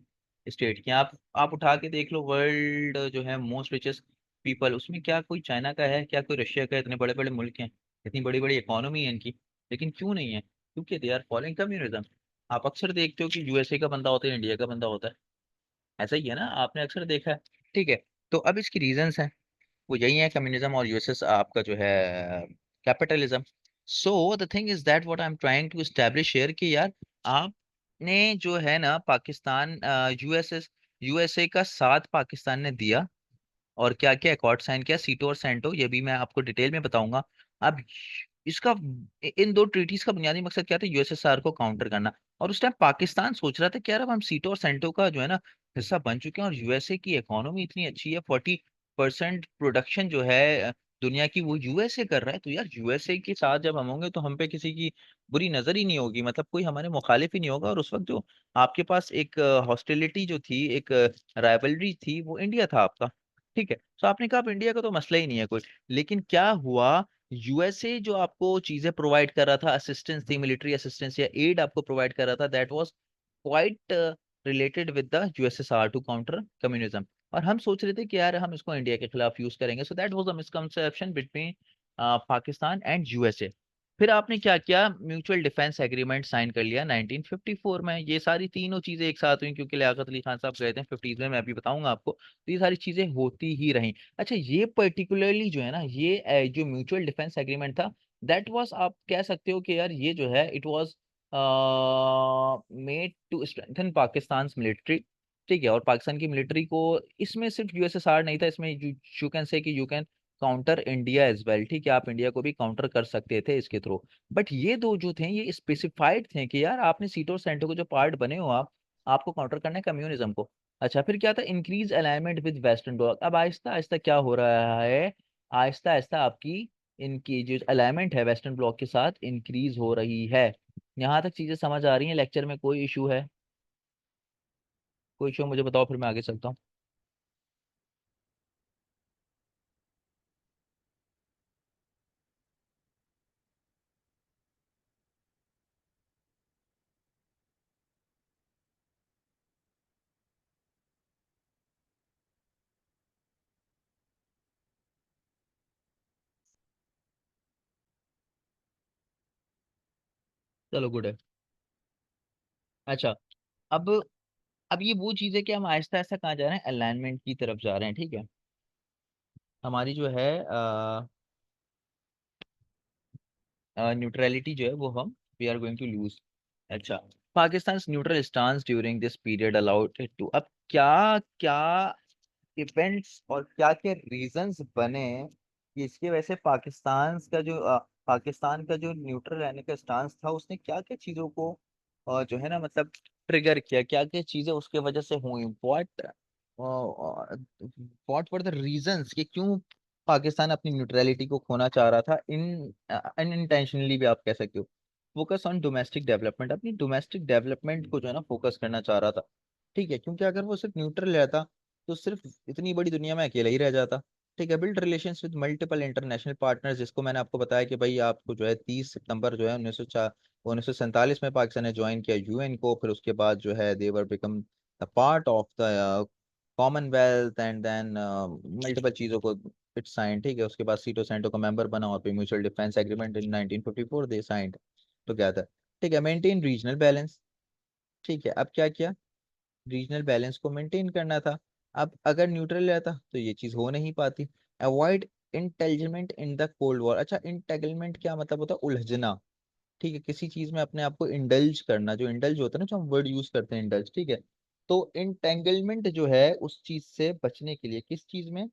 स्टेट की। आप उठा के देख लो, वर्ल्ड जो है मोस्ट रिचेस्ट पीपल, उसमें क्या कोई चाइना का है, क्या कोई रशिया का है? इतने बड़े बड़े मुल्क हैं, इतनी बड़ी बड़ी इकोनॉमी है इनकी, लेकिन क्यों नहीं है? क्योंकि दे आर फॉलोइंग कम्युनिज्म। आप अक्सर देखते हो कि यूएसए का बंदा होता है, इंडिया का बंदा होता है, ऐसा ही है ना, आपने अक्सर देखा है। ठीक है। तो अब इसकी रीजंस हैं, वो यही है, कम्युनिज्म और यूएसएस आपका जो है capitalism. So the thing is that what I am trying to establish here कि यार, आपने जो है ना पाकिस्तान, यूएसएस यूएसए का साथ पाकिस्तान ने दिया, और क्या क्या अकॉर्ड साइन किया, सीटो और सेंटो, ये भी मैं आपको डिटेल में बताऊंगा। अब इसका, इन दो ट्रीटीज का बुनियादी मकसद क्या था, यूएसएसआर को काउंटर करना। और उस टाइम पाकिस्तान सोच रहा था कि यार अब हम सीटो और सेंटो का जो है ना हिस्सा बन चुके हैं, और यूएसए की इकोनॉमी इतनी अच्छी है, 40% प्रोडक्शन जो है दुनिया की, वो यूएसए कर रहा है। तो यार यूएसए के साथ जब हम होंगे तो हम पे किसी की बुरी नजर ही नहीं होगी, मतलब कोई हमारे मुखालिफ ही नहीं होगा। और उस वक्त जो आपके पास एक हॉस्टिलिटी जो थी, एक राइवलरी थी, वो इंडिया था आपका। ठीक है, तो आपने कहा अब इंडिया का तो मसला ही नहीं है कोई। लेकिन क्या हुआ, यूएसए जो आपको चीजें प्रोवाइड कर रहा था, असिस्टेंस थी, मिलिट्री असिस्टेंस या एड आपको प्रोवाइड कर रहा था, that was quite related with the USSR to counter communism. और हम सोच रहे थे कि यार हम इसको इंडिया के खिलाफ यूज करेंगे। So that was a misconception between Pakistan and USA. फिर आपने क्या किया, म्यूचुअल डिफेंस एग्रीमेंट साइन कर लिया 1954 में। ये सारी तीनों चीजें एक साथ हुई, क्योंकि लियाकत अली खान साहब गए थे 50s में, मैं अभी बताऊंगा आपको। तो ये सारी चीजें होती ही रहीं। अच्छा, ये पर्टिकुलरली जो है ना, ये जो म्यूचुअल डिफेंस एग्रीमेंट था, दैट वाज, आप कह सकते हो कि यार ये जो है, it was made to strengthen Pakistan military. ठीक है, और पाकिस्तान की मिलिट्री को, इसमें सिर्फ यूएसएसआर नहीं था, इसमें यू कैन से कि you can counter India as well. ठीक है, आप इंडिया को भी काउंटर कर सकते थे इसके थ्रू। बट ये दो जो थे, ये स्पेसिफाइड थे कि यार आपने सीटो और सेंटो को जो पार्ट बने हो आप, आपको काउंटर करना है कम्युनिज्म को। अच्छा, फिर क्या था, increase alignment with western block. अब आहिस्ता आहिस्ता क्या हो रहा है, आहिस्ता आहिस्ता आपकी इनकी जो अलाइनमेंट है वेस्टर्न ब्लॉक के साथ, इंक्रीज हो रही है। यहाँ तक चीजें समझ आ रही हैं, लेक्चर में कोई इशू है? कोई इशू मुझे बताओ, फिर मैं आगे चलता हूँ। चलो, गुड है। अच्छा, अब अब ये वो चीज है कि हम आहिस्ता आहिस्ता कहाँ जा रहे हैं, अलाइनमेंट की तरफ जा रहे हैं। ठीक है, हमारी जो है न्यूट्रलिटी जो है वो हम, we are going to lose. अच्छा, Pakistan neutral stance during this period allowed it to. अब क्या क्या इवेंट्स और क्या क्या रीजंस बने कि इसकी वजह से पाकिस्तान का जो न्यूट्रल रहने का स्टांस था, उसने क्या क्या चीजों को जो है ना, मतलब ट्रिगर किया, क्या क्या चीजें उसके वजह से हुई, व्हाट वर द रीजंस कि क्यों पाकिस्तान अपनी न्यूट्रलिटी को खोना चाह रहा था, इन अनइंटेंशनली भी आप कह सकते हो। फोकस ऑन डोमेस्टिक डेवलपमेंट, अपनी डोमेस्टिक डेवलपमेंट को जो है ना फोकस करना चाह रहा था। ठीक है, क्योंकि अगर वो सिर्फ न्यूट्रल रहता तो सिर्फ इतनी बड़ी दुनिया में अकेला ही रह जाता। ठीक है, build relations with multiple international partners, जिसको मैंने आपको बताया कि भाई आपको जो है 30 सितंबर जो है 1947 में पाकिस्तान ने ज्वाइन किया यूएन को। फिर उसके बाद जो है they were become the part of the Commonwealth, and then multiple चीज़ों को इट साइन। ठीक है, उसके बाद सीटो सेंटो का मेंबर बना, और फिर mutual defence agreement in 1954 they signed together. ठीक है, मेंटेन रीजनल बैलेंस। ठीक है, अब क्या किया, रीजनल बैलेंस को मेंटेन करना था। अब अगर न्यूट्रल रहता तो ये चीज हो नहीं पाती। Avoid entanglement in the cold war. अच्छा, इंटेगलमेंट क्या मतलब होता है, उलझना। ठीक है, किसी चीज में अपने आप को इंडल्ज करना, जो इंडल्ज होता है ना, जो हम वर्ड यूज करते हैं इंडल्ज। ठीक है, तो इंटेंगलमेंट जो है उस चीज से बचने के लिए, किस चीज में,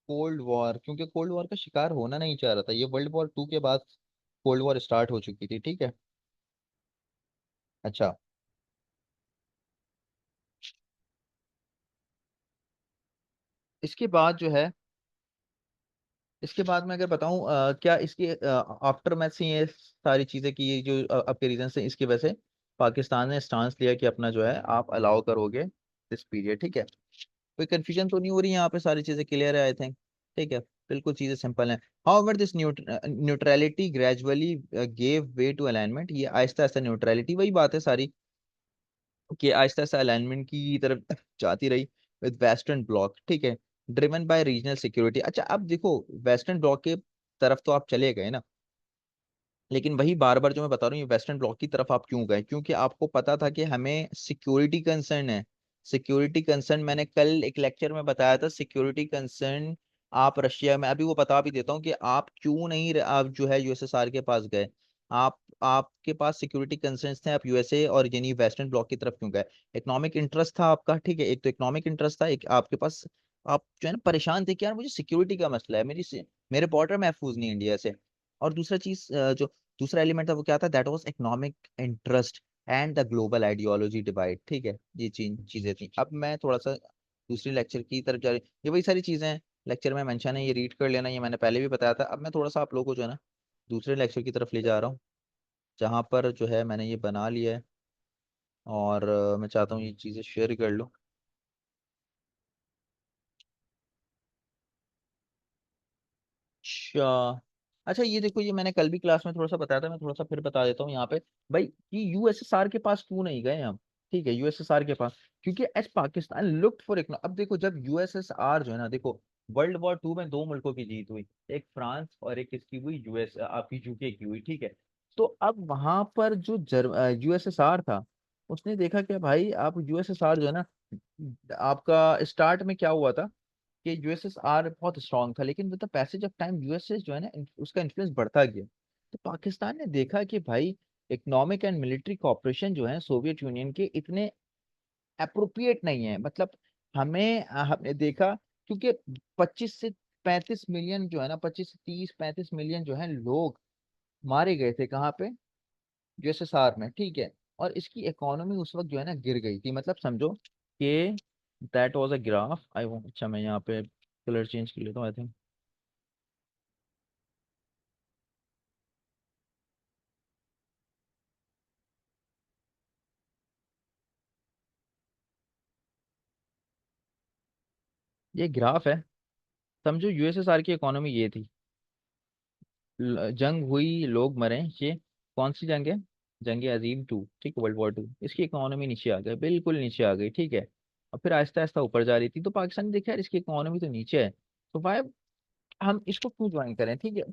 कोल्ड वॉर, क्योंकि कोल्ड वॉर का शिकार होना नहीं चाह रहा था, ये वर्ल्ड वॉर 2 के बाद कोल्ड वॉर स्टार्ट हो चुकी थी। ठीक है। अच्छा, इसके बाद जो है, इसके बाद में अगर बताऊं क्या इसके आफ्टर मैच से ये सारी चीजें की, ये जो आपके रीजन से, इसकी वजह से पाकिस्तान ने स्टांस लिया कि अपना जो है आप अलाउ करोगे दिस पीरियड, ठीक है। कोई कंफ्यूजन तो नहीं हो रही यहाँ पे, सारी चीजें क्लियर है आई थिंक, ठीक है। बिल्कुल चीजें सिंपल हैं। However this neutrality gradually gave way to alignment, ये आहिस्ता आहिस्ता न्यूट्रलिटी, वही बात है सारी कि आहिस्ता आहिस्ता अलाइनमेंट की तरफ जाती रही विद वेस्टर्न ब्लॉक, ठीक है, ड्रिवन बाय रीजनल सिक्योरिटी। अच्छा अब देखो, वेस्टर्न ब्लॉक के तरफ तो आप चले गए ना, लेकिन वही बार बार जो मैं बता रहा हूँ, ये वेस्टर्न ब्लॉक की तरफ आप क्यों गए? क्योंकि आपको पता था कि हमें सिक्योरिटी कंसर्न है। सिक्योरिटी कंसर्न मैंने कल एक लेक्चर में बताया था, सिक्योरिटी कंसर्न आप रशिया में, अभी वो बता भी देता हूँ कि आप क्यों नहीं आप जो है यूएसएसआर के पास गए। आप आपके पास सिक्योरिटी कंसर्न्स थे, आप यूएसए और यानी वेस्टर्न ब्लॉक की तरफ क्यों गए? इकोनॉमिक इंटरेस्ट था आपका, ठीक है, एक तो इकोनॉमिक इंटरेस्ट था, एक आपके पास, आप जो है ना परेशान थे कि यार मुझे सिक्योरिटी का मसला है, मेरे बॉर्डर महफूज नहीं है इंडिया से। और दूसरा चीज जो दूसरा एलिमेंट था वो क्या था? That was economic interest and the global ideology divide, ठीक है, ये चीजें थी। अब मैं थोड़ा सा दूसरी लेक्चर की तरफ जा रही, ये वही सारी चीजें हैं, लेक्चर में मेंशन है, ये रीड कर लेना, ये मैंने पहले भी बताया था। अब मैं थोड़ा सा आप लोगों को जो है ना दूसरे लेक्चर की तरफ ले जा रहा हूँ, जहाँ पर जो है मैंने ये बना लिया है, और मैं चाहता हूँ ये चीजें शेयर कर लो। अच्छा, अच्छा ये देखो, ये मैंने कल भी क्लास में थोड़ा सा बताया था, मैं थोड़ा सा फिर बता देता हूँ यहाँ पे भाई, कि यूएसएसआर के पास क्यों नहीं गए हम, ठीक है, यूएसएसआर के पास, क्योंकि as Pakistan looked for economy. अब देखो, जब यूएसएसआर जो है ना, देखो वर्ल्ड वॉर 2 में दो मुल्कों की जीत हुई, एक फ्रांस और एक किसकी हुई, यूएस आपकी यूके की हुई, ठीक है। तो अब वहां पर जो यूएसएसआर था, उसने देखा कि भाई आप यूएसएसआर जो है ना, आपका स्टार्ट में क्या हुआ था कि यूएसएसआर बहुत स्ट्रांग था, लेकिन with the passage of time USS जो है ना, उसका इन्फ्लुएंस बढ़ता गया। तो पाकिस्तान ने देखा कि भाई इकोनॉमिक एंड मिलिट्री कॉपरेशन जो है सोवियत यूनियन के इतने अप्रोप्रिएट नहीं है, मतलब हमने देखा, क्योंकि 25 से 35 मिलियन जो है ना, 25 से 30 35 मिलियन जो है लोग मारे गए थे कहाँ पे? यूएसएसआर में, ठीक है। और इसकी इकोनॉमी उस वक्त जो है ना गिर गई थी, मतलब समझो कि दैट वाज अ ग्राफ आई वो, अच्छा मैं यहाँ पे कलर चेंज कर लेता हूँ आई थिंक। ये ग्राफ है, समझो यूएसएसआर की इकोनॉमी ये थी, जंग हुई, लोग मरे, ये कौन सी जंग है? जंग अजीम 2, ठीक है, वर्ल्ड वॉर 2, इसकी इकोनॉमी नीचे आ गई, बिल्कुल नीचे आ गई, ठीक है। और फिर आहिस्ता आहिस्ता ऊपर जा रही थी, तो पाकिस्तान ने देखा यार इसकी इकोनॉमी तो नीचे है, तो भाई हम इसको क्यों ज्वाइन करें, ठीक है।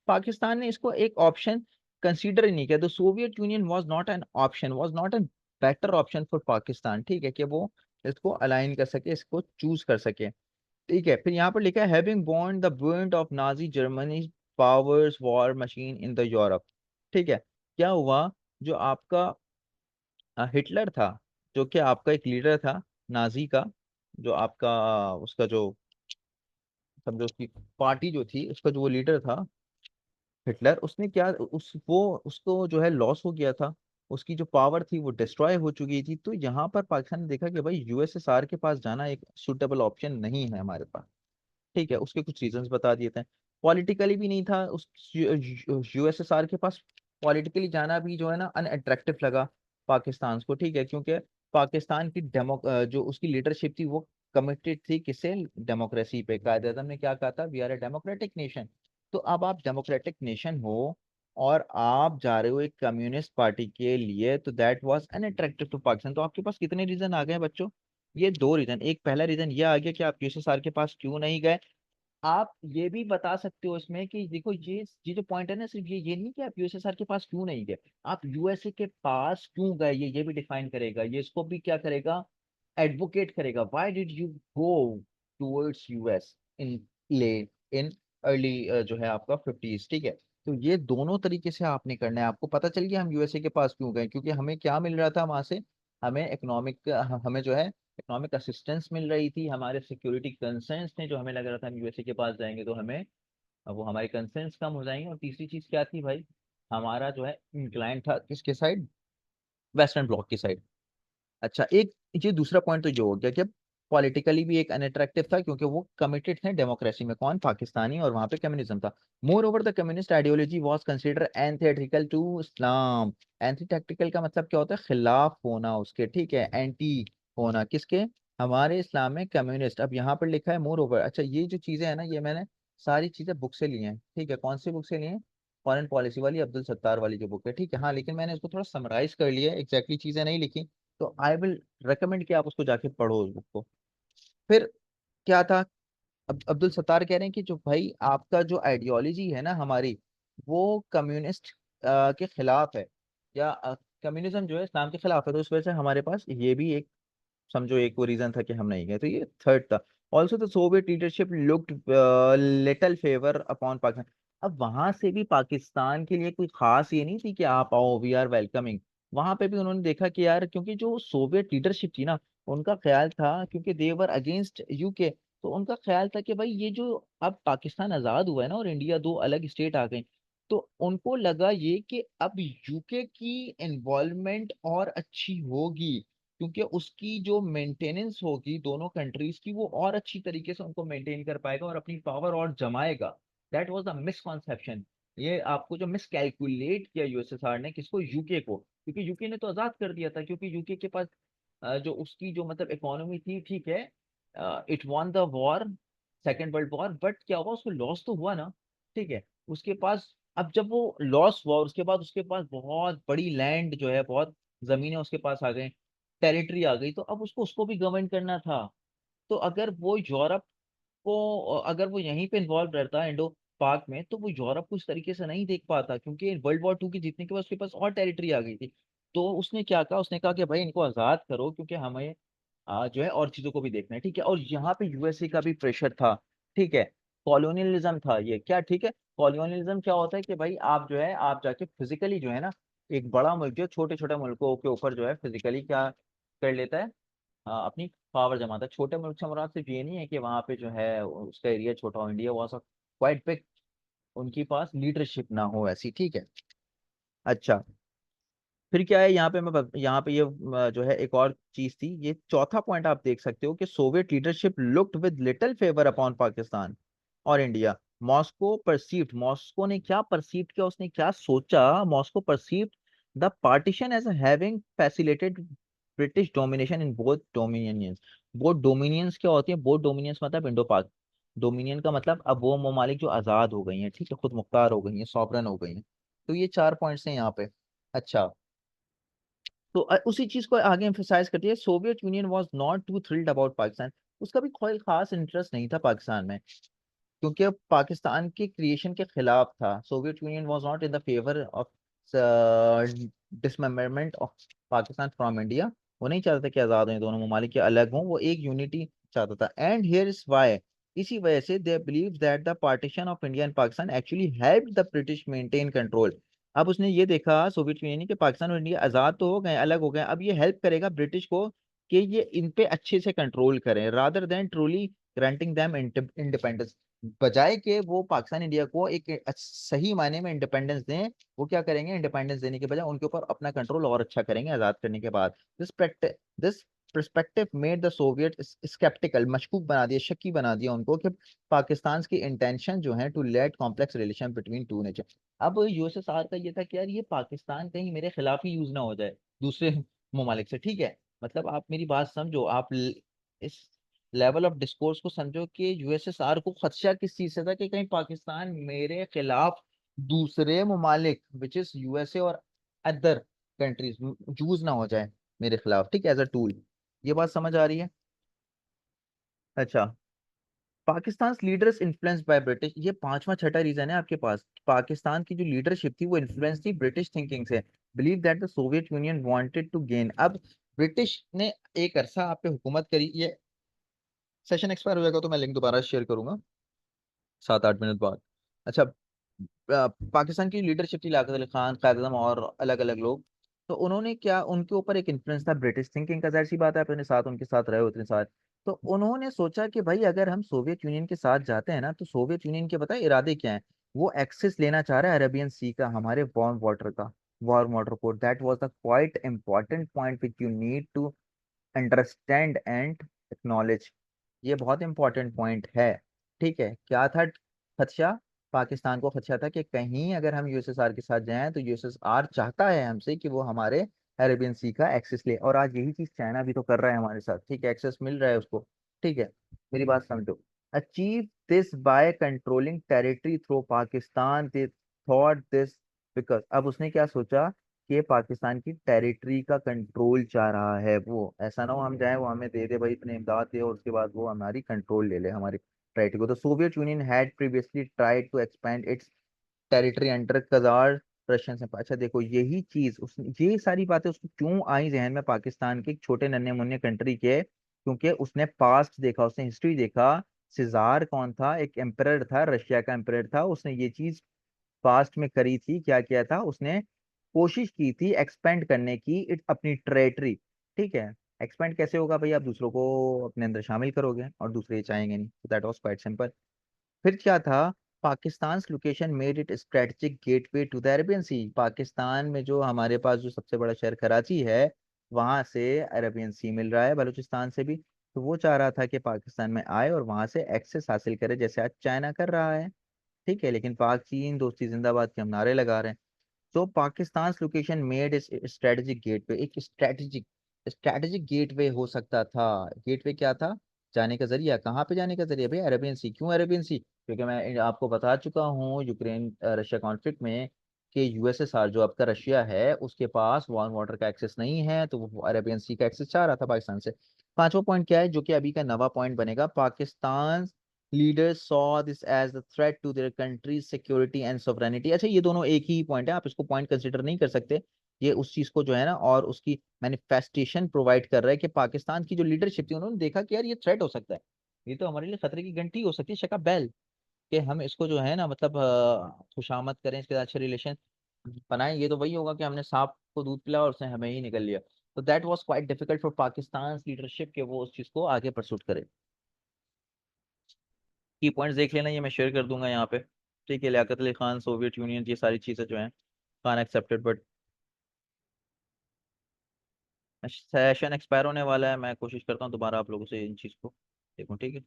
पाकिस्तान ने इसको एक ऑप्शन कंसीडर ही नहीं किया, तो Soviet Union was not an option, was not an better option for Pakistan, ठीक है, कि वो इसको अलाइन कर सके, इसको चूज कर सके, ठीक है। फिर यहाँ पर लिखा है having borne the brunt of Nazi Germany powers war machine in the Europe, ठीक है। क्या हुआ? जो आपका हिटलर था, जो कि आपका एक लीडर था नाजी का, जो आपका उसका जो समझो उसकी पार्टी जो थी, उसका जो वो लीडर था हिटलर, उसने क्या उस वो उसको जो है लॉस हो गया था, उसकी जो पावर थी वो डिस्ट्रॉय हो चुकी थी। तो यहाँ पर पाकिस्तान ने देखा कि भाई यूएसएसआर के पास जाना एक सुटेबल ऑप्शन नहीं है हमारे पास, ठीक है। उसके कुछ रीजंस बता दिए थे, पॉलिटिकली भी नहीं था उस यूएसएसआर के पास, पॉलिटिकली जाना भी जो है ना अनअट्रैक्टिव लगा पाकिस्तान को, ठीक है, क्योंकि पाकिस्तान की जो उसकी लीडरशिप थी वो कमिटेड थी किसे? डेमोक्रेसी पे। कायदे आज़म ने क्या कहा था? We are a democratic nation. तो अब आप डेमोक्रेटिक नेशन हो और आप जा रहे हो एक कम्युनिस्ट पार्टी के लिए, तो that was unattractive to Pakistan. तो आपके पास कितने रीजन आ गए बच्चों? ये दो रीजन, एक पहला रीजन ये आ गया कि आप यूएसएसआर के पास क्यों नहीं गए। आप ये भी बता सकते हो इसमें कि देखो, ये जो पॉइंट है ना, सिर्फ ये नहीं कि आप यूएसएसआर के पास क्यों नहीं गए, आप यूएसए के पास क्यों गए, ये भी डिफाइन करेगा, ये इसको भी क्या करेगा? एडवोकेट करेगा। Why did you go towards US in late in early जो है आपका 50s, ठीक है। तो ये दोनों तरीके से आपने करना है। आपको पता चल गया हम यूएसए के पास क्यों गए, क्योंकि हमें क्या मिल रहा था वहां से? हमें इकोनॉमिक, हमें जो है इकोनॉमिक असिस्टेंस मिल रही थी, हमारे सिक्योरिटी कंसर्न्स थे, जो हमें लग रहा था हम यूएसए के पास जाएंगे तो हमें अब वो हमारे कंसर्न्स कम हो जाएंगे। और तीसरी चीज क्या थी भाई? हमारा जो है इंक्लाइन था किसके साइड? वेस्टर्न ब्लॉक की साइड। अच्छा, एक ये दूसरा पॉइंट तो ये हो गया कि पॉलिटिकली भी एक अनअट्रैक्टिव था क्योंकि वो कमिटेड थे डेमोक्रेसी में, कौन, पाकिस्तानी, और वहां पे कम्युनिज्म था। Moreover the communist ideology was consider antithetical to Islam. Antithetical का मतलब क्या होता है, खिलाफ होना उसके, ठीक है, एंटी होना किसके, हमारे इस्लाम में कम्युनिस्ट। अब यहाँ पर लिखा है मोर ओवर। अच्छा, ये जो चीजें है ना, ये मैंने सारी चीजें बुक से ली हैं, ठीक है, कौन सी बुक से ली हैं, फॉरेन पॉलिसी वाली अब्दुल सत्तार वाली जो बुक है, ठीक है। हाँ, लेकिन मैंने इसको थोड़ा समराइज कर लिया है, एग्जैक्टली चीजें नहीं लिखी, तो आई विल रिकमेंड कि आप उसको जाके पढ़ो उस बुक को। फिर क्या था, अब अब्दुल सत्तार कह रहे हैं कि जो भाई आपका जो आइडियोलॉजी है ना हमारी, वो कम्युनिस्ट के खिलाफ है, या कम्युनिज्म जो है इस्लाम के खिलाफ है, तो इस वजह से हमारे पास ये भी एक, समझो एक वो रीजन था कि हम नहीं गए, तो ये थर्ड था। Also the Soviet leadership looked little favour upon Pakistan. अब वहां से भी पाकिस्तान के लिए कोई खास ये नहीं थी कि आप आओ, वी आर वेलकमिंग। वहां पे भी उन्होंने देखा कि यार, क्योंकि जो सोवियत लीडरशिप थी ना, उनका ख्याल था, क्योंकि देवर अगेंस्ट यूके, तो उनका ख्याल था कि भाई ये जो अब पाकिस्तान आजाद हुआ है ना और इंडिया दो अलग स्टेट आ गए, तो उनको लगा ये कि अब यूके की इन्वॉल्वमेंट और अच्छी होगी, क्योंकि उसकी जो मेंटेनेंस होगी दोनों कंट्रीज की, वो और अच्छी तरीके से उनको मेंटेन कर पाएगा और अपनी पावर और जमाएगा। That was the misconception. ये आपको जो मिसकैलकुलेट किया यूएसएसआर ने, किसको, यूके को, क्योंकि यूके ने तो आजाद कर दिया था, क्योंकि यूके के पास जो उसकी जो मतलब इकोनॉमी थी, ठीक है, it won the war, second world war, but क्या हुआ, उसको लॉस तो हुआ ना, ठीक है। उसके पास, अब जब वो लॉस हुआ, उसके बाद उसके पास बहुत बड़ी लैंड जो है, बहुत जमीनें उसके पास आ गई, टेरिटरी आ गई, तो अब उसको उसको भी गवर्न करना था। तो अगर वो यूरोप को, अगर वो यहीं पे इन्वॉल्व रहता इंडो पाक में, तो वो यूरोप को इस तरीके से नहीं देख पाता, क्योंकि वर्ल्ड वॉर 2 की जीतने के बाद उसके पास और टेरिटरी आ गई थी। तो उसने क्या कहा, उसने कहा कि भाई इनको आजाद करो, क्योंकि हमें जो है और चीजों को भी देखना है, ठीक है। और यहाँ पे यूएसए का भी प्रेशर था, ठीक है। कॉलोनियलिज्म था ये, क्या, ठीक है। कॉलोनियलिज्म क्या होता है कि भाई आप जो है, आप जाके फिजिकली जो है ना, एक बड़ा मुल्क जो छोटे छोटे मुल्कों के ऊपर जो है फिजिकली क्या कर लेता है, अपनी पावर जमाता है। छोटे मुल्क से मुराद सिर्फ ये नहीं है कि वहां पे जो है उसका एरिया छोटा हो, इंडिया वॉज क्वाइट बिग, उनके पास लीडरशिप ना हो ऐसी, ठीक है। अच्छा, फिर क्या है यहाँ पे, यहाँ पे ये जो है एक और चीज थी, ये चौथा पॉइंट आप देख सकते हो कि Soviet leadership looked with little favour upon Pakistan और इंडिया। मॉस्को परसीव्ड, मॉस्को ने क्या परसीव किया, उसने क्या सोचा, Moscow perceived the partition as having facilitated British domination in both dominions. Both dominions क्या होती है, बोथ डोमिनियंस मतलब इंडो पाक, डोमिनियन का मतलब अब वो ममालिक जो आजाद हो गई हैं, ठीक है, खुद मुख्तार हो गई हैं, सॉवरन हो गई हैं। तो ये 4 पॉइंट्स हैं यहाँ पे। अच्छा, तो उसी चीज को आगे एम्फेसाइज करती है, Soviet Union was not too thrilled about Pakistan. उसका भी कोई खास इंटरेस्ट नहीं था पाकिस्तान में, क्योंकि वो पाकिस्तान के क्रिएशन के खिलाफ था। Soviet Union was not in the favour of dismemberment of Pakistan from India. वो नहीं चाहता कि आजाद हों दोनों ममालिक के, अलग हों, वो एक यूनिटी चाहता था। एंड हियर इज व्हाई, इसी वजह से they believe that the partition of India and Pakistan actually helped the British maintain control. अब उसने ये देखा सोवियत यूनियन के पाकिस्तान और इंडिया आजाद तो हो गए, अलग हो गए, अब ये हेल्प करेगा ब्रिटिश को कि ये इन पे अच्छे से कंट्रोल करें, rather than truly granting them independence. बजाय के वो पाकिस्तान इंडिया को एक सही मायने में इंडिपेंडेंस दें, वो क्या करेंगे, इंडिपेंडेंस देने के बजाय उनके ऊपर अपना कंट्रोल और अच्छा करेंगे आजाद करने के बाद। This perspective made the Soviet sceptical, मशकूक बना दिया, शक्की बना दिया उनको कि पाकिस्तान की इंटेंशन जो है to let complex relation between two nation. अब यूएसएसआर का ये था कि यार ये पाकिस्तान कहीं मेरे खिलाफ ही यूज ना हो जाए दूसरे ममालिक से, ठीक है। मतलब आप मेरी बात समझो, आप इस लेवल ऑफ डिस्कोर्स को समझो कि यूएसएसआर को खदशा किस चीज से था, कि कहीं पाकिस्तान मेरे खिलाफ दूसरे ममालिक विच इज यूएसए और अदर कंट्रीज यूज ना हो जाए मेरे खिलाफ, ठीक है, एज अ टूल। ये बात समझ आ रही है। अच्छा, Pakistan leaders influence by British, ये पांचवा छठा रीजन है आपके पास। पाकिस्तान की जो लीडरशिप थी वो इन्फ्लुएंस थी ब्रिटिश थिंकिंग से। Believe that the Soviet Union wanted to gain, अब ब्रिटिश ने एक अरसा आप पे हुकूमत करी, ये सेशन एक्सपायर हो जाएगा तो मैं लिंक दोबारा शेयर करूंगा 7-8 मिनट बाद। अच्छा, पाकिस्तान की लीडरशिप थी लियाकत अली खान, कायद आज़म और अलग अलग लोग, तो उन्होंने क्या, उनके ऊपर एक इन्फ्लुएंस था ब्रिटिश थिंकिंग का, जाहिर सी बात है, आप अपने साथ उनके साथ रहे हो इतने साल। तो उन्होंने सोचा कि भाई अगर हम सोवियत यूनियन के साथ जाते हैं ना, तो सोवियत यूनियन के पता है इरादे क्या हैं, वो एक्सेस लेना चाह रहा है अरेबियन सी का, हमारे वार्म वाटर को। That was the quite important point which you need to understand and acknowledge. ये बहुत इंपॉर्टेंट पॉइंट है। ठीक है, क्या था खदशा? पाकिस्तान को खदशा था कि कहीं अगर हम यूएसएसआर के साथ जाएं तो यूएसएसआर चाहता है हमसे कि वो हमारे अरेबियन सी का एक्सेस ले, और आज यही चीज चाइना भी तो कर रहा है हमारे साथ। ठीक है, एक्सेस मिल रहा है उसको। ठीक है, मेरी बात समझो। Achieve this by controlling territory through Pakistan, they thought this because, अब उसने क्या सोचा कि पाकिस्तान की टेरिटरी का कंट्रोल चाह रहा है वो, ऐसा ना हो हम जाए वो हमें दे दे भाई इतने इमदाद दे और उसके बाद वो हमारी कंट्रोल ले ले हमारी टेरिटरी को। तो Soviet Union had previously tried to expand its territory under czar Russian से। अच्छा देखो, यही चीज उस, ये सारी बातें उसको क्यों आई जहन में पाकिस्तान के एक छोटे नन्हे मुन्ने कंट्री के, क्योंकि उसने पास्ट देखा, उसने हिस्ट्री देखा। सिजार कौन था? एक एम्परर था, रशिया का एम्परर था। उसने ये चीज पास्ट में करी थी। क्या किया था उसने? कोशिश की थी एक्सपेंड करने की अपनी टेरिटरी। ठीक है, एक्सपेंड कैसे होगा भाई? आप दूसरों को अपने अंदर शामिल करोगे और दूसरे ये चाहेंगे नहीं। That was quite simple. फिर क्या था? Pakistan location made it strategic gateway to the Arabian sea. Pakistan में जो हमारे पास जो सबसे बड़ा शहर कराची है, वहां से अरेबियन सी मिल रहा है, बलूचिस्तान से भी। तो वो चाह रहा था कि पाकिस्तान में आए और वहां से एक्सेस हासिल करे, जैसे आज चाइना कर रहा है। ठीक है, लेकिन पाक चीन दोस्ती जिंदाबाद के हम नारे लगा रहे हैं। तो Pakistan location made strategic gateway, एक स्ट्रेटेजिक स्ट्रेटेजिक गेटवे हो सकता था। गेटवे क्या था? जाने का जरिया। कहाँ पे जाने का जरिया भाई? अरेबियन सी। क्यों अरेबियन सी? क्योंकि मैं आपको बता चुका हूँ यूक्रेन रशिया कॉन्फ्लिक्ट में कि यूएसएसआर जो आपका रशिया है उसके पास वार्म वाटर का एक्सेस नहीं है, तो वो अरेबियन सी का एक्सेस चाह रहा था पाकिस्तान से। पांचवा पॉइंट क्या है जो कि अभी का नवा पॉइंट बनेगा? Pakistan leaders saw this as the threat to their country's security and sovereignty. अच्छा, ये दोनों एक ही पॉइंट है, आप इसको पॉइंट कंसिडर नहीं कर सकते। ये उस चीज को जो है ना, और उसकी मैनिफेस्टेशन प्रोवाइड कर रहा है कि पाकिस्तान की जो लीडरशिप थी उन्होंने देखा कि यार ये थ्रेट हो सकता है, ये तो हमारे लिए खतरे की घंटी हो सकती है, शका बैल, कि हम इसको जो है ना मतलब खुशामद करें, इसके साथ अच्छे रिलेशन बनाएं। ये तो वही होगा कि हमने सांप को दूध पिलाया और उसने हमें ही निकल लिया। तो that was quite difficult for Pakistan leadership के वो उस चीज को आगे परसूट करे। की पॉइंट्स देख लेना, ये मैं शेयर कर दूंगा यहाँ पे। ठीक है, लियाकत अली खान, सोवियत यूनियन, ये सारी चीज़ें जो हैं Khan accepted, but session expire होने वाला है। मैं कोशिश करता हूँ दोबारा आप लोगों से इन चीज़ को देखूँ। ठीक है।